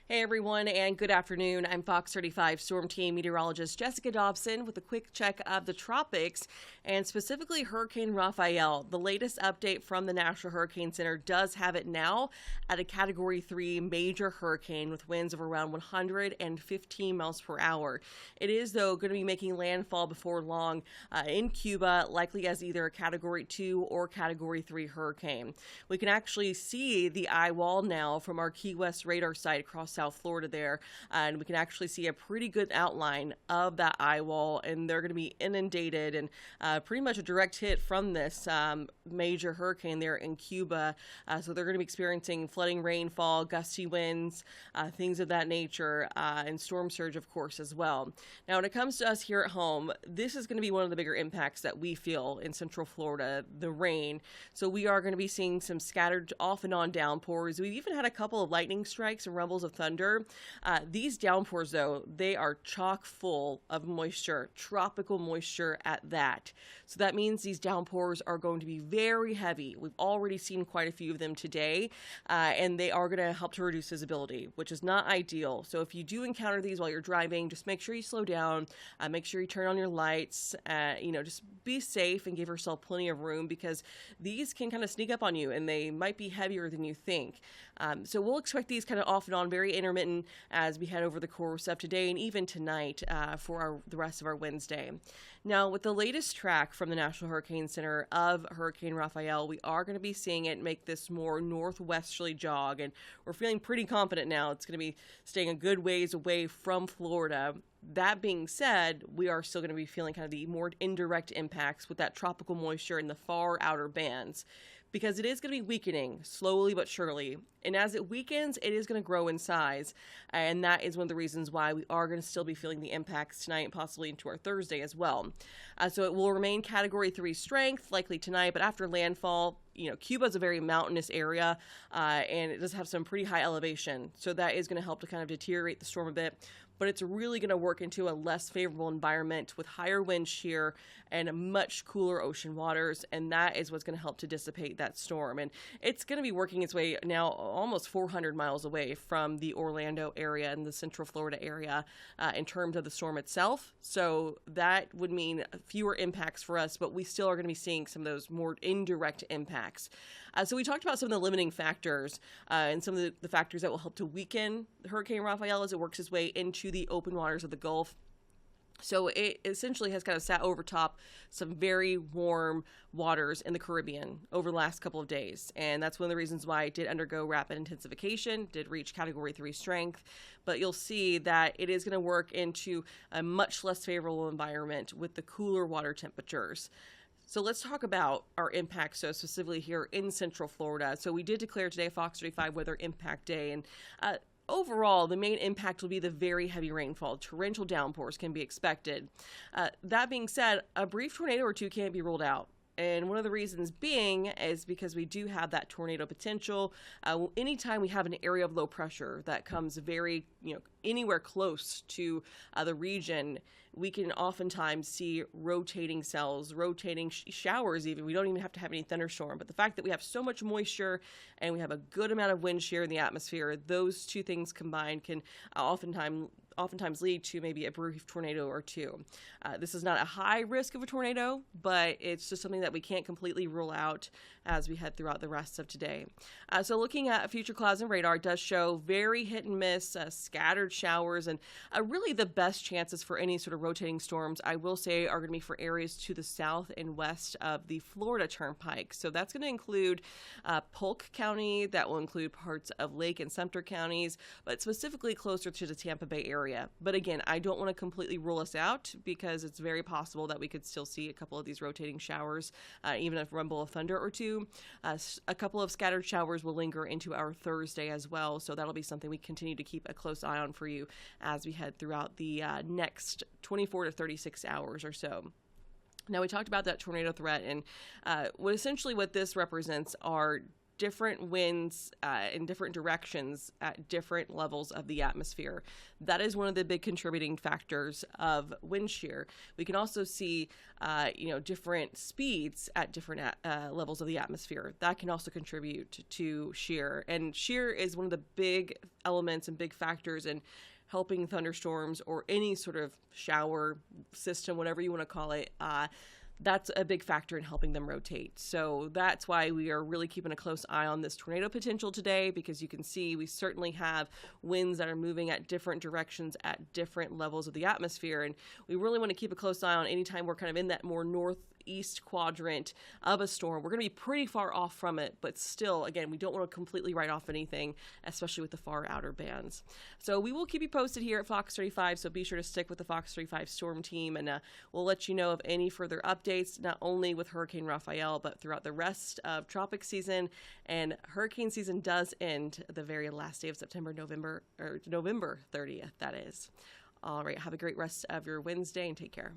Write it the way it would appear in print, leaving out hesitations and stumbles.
Hey everyone, and good afternoon. I'm Fox 35 Storm Team meteorologist Jessica Dobson with a quick check of the tropics and specifically Hurricane Rafael. The latest update from the National Hurricane Center does have it now at a Category 3 major hurricane with winds of around 115 miles per hour. It is, though, going to be making landfall before long in Cuba, likely as either a Category 2 or Category 3 hurricane. We can actually see the eye wall now from our Key West radar site across South Florida there, and we can actually see a pretty good outline of that eye wall, and they're going to be inundated and pretty much a direct hit from this major hurricane there in Cuba. So they're going to be experiencing flooding, rainfall, gusty winds, things of that nature, and storm surge, of course, as well. Now, when it comes to us here at home, this is going to be one of the bigger impacts that we feel in Central Florida, the rain. So we are going to be seeing some scattered off and on downpours. We've even had a couple of lightning strikes and rumbles of thunder. These downpours, though, they are chock full of moisture, tropical moisture at that. So that means these downpours are going to be very heavy. We've already seen quite a few of them today, and they are going to help to reduce visibility, which is not ideal. So if you do encounter these while you're driving, just make sure you slow down, make sure you turn on your lights, just be safe and give yourself plenty of room because these can kind of sneak up on you and they might be heavier than you think. So we'll expect these kind of off and on, very intermittent as we head over the course of today and even tonight for the rest of our Wednesday. Now, with the latest track from the National Hurricane Center of Hurricane Rafael, we are going to be seeing it make this more northwesterly jog, and we're feeling pretty confident now it's going to be staying a good ways away from Florida. That being said, we are still going to be feeling kind of the more indirect impacts with that tropical moisture in the far outer bands, because it is going to be weakening slowly but surely. And as it weakens, it is going to grow in size. And that is one of the reasons why we are going to still be feeling the impacts tonight and possibly into our Thursday as well. So it will remain Category 3 strength, likely tonight, but after landfall, Cuba is a very mountainous area, and it does have some pretty high elevation. So that is going to help to kind of deteriorate the storm a bit. But it's really going to work into a less favorable environment with higher wind shear and much cooler ocean waters, and that is what's going to help to dissipate that storm. And it's going to be working its way now almost 400 miles away from the Orlando area and the Central Florida area in terms of the storm itself. So that would mean fewer impacts for us, but we still are going to be seeing some of those more indirect impacts. So we talked about some of the limiting factors and some of the factors that will help to weaken Hurricane Rafael as it works its way into the open waters of the Gulf. So it essentially has kind of sat over top some very warm waters in the Caribbean over the last couple of days. And that's one of the reasons why it did undergo rapid intensification, did reach Category 3 strength. But you'll see that it is going to work into a much less favorable environment with the cooler water temperatures. So let's talk about our impacts, so specifically here in Central Florida. So we did declare today Fox 35 Weather Impact Day, and overall, the main impact will be the very heavy rainfall. Torrential downpours can be expected. That being said, a brief tornado or two can't be ruled out. And one of the reasons being is because we do have that tornado potential. Anytime we have an area of low pressure that comes very, anywhere close to the region, we can oftentimes see rotating cells, rotating showers even. We don't even have to have any thunderstorm. But the fact that we have so much moisture and we have a good amount of wind shear in the atmosphere, those two things combined can oftentimes lead to maybe a brief tornado or two. This is not a high risk of a tornado, but it's just something that we can't completely rule out as we head throughout the rest of today. So looking at future clouds and radar, it does show very hit and miss, scattered showers, and really the best chances for any sort of rotating storms, I will say, are going to be for areas to the south and west of the Florida Turnpike. So that's going to include Polk County, that will include parts of Lake and Sumter counties, but specifically closer to the Tampa Bay area. But again, I don't want to completely rule us out because it's very possible that we could still see a couple of these rotating showers, even a rumble of thunder or two. A couple of scattered showers will linger into our Thursday as well, so that'll be something we continue to keep a close eye on for you as we head throughout the next 24 to 36 hours or so. Now, we talked about that tornado threat, and what this represents are different winds in different directions at different levels of the atmosphere. That is one of the big contributing factors of wind shear. We can also see, different speeds at different levels of the atmosphere. That can also contribute to shear. And shear is one of the big elements and big factors in helping thunderstorms or any sort of shower system, whatever you want to call it. That's a big factor in helping them rotate. So that's why we are really keeping a close eye on this tornado potential today, because you can see we certainly have winds that are moving at different directions at different levels of the atmosphere. And we really want to keep a close eye on anytime we're kind of in that more northeast quadrant of a storm. We're going to be pretty far off from it, but still, again, we don't want to completely write off anything, especially with the far outer bands. So we will keep you posted here at Fox 35, so be sure to stick with the Fox 35 storm team, and we'll let you know of any further updates, not only with Hurricane Rafael, but throughout the rest of tropic season. And hurricane season does end the very last day of September, November 30th, that is. All right, have a great rest of your Wednesday and take care.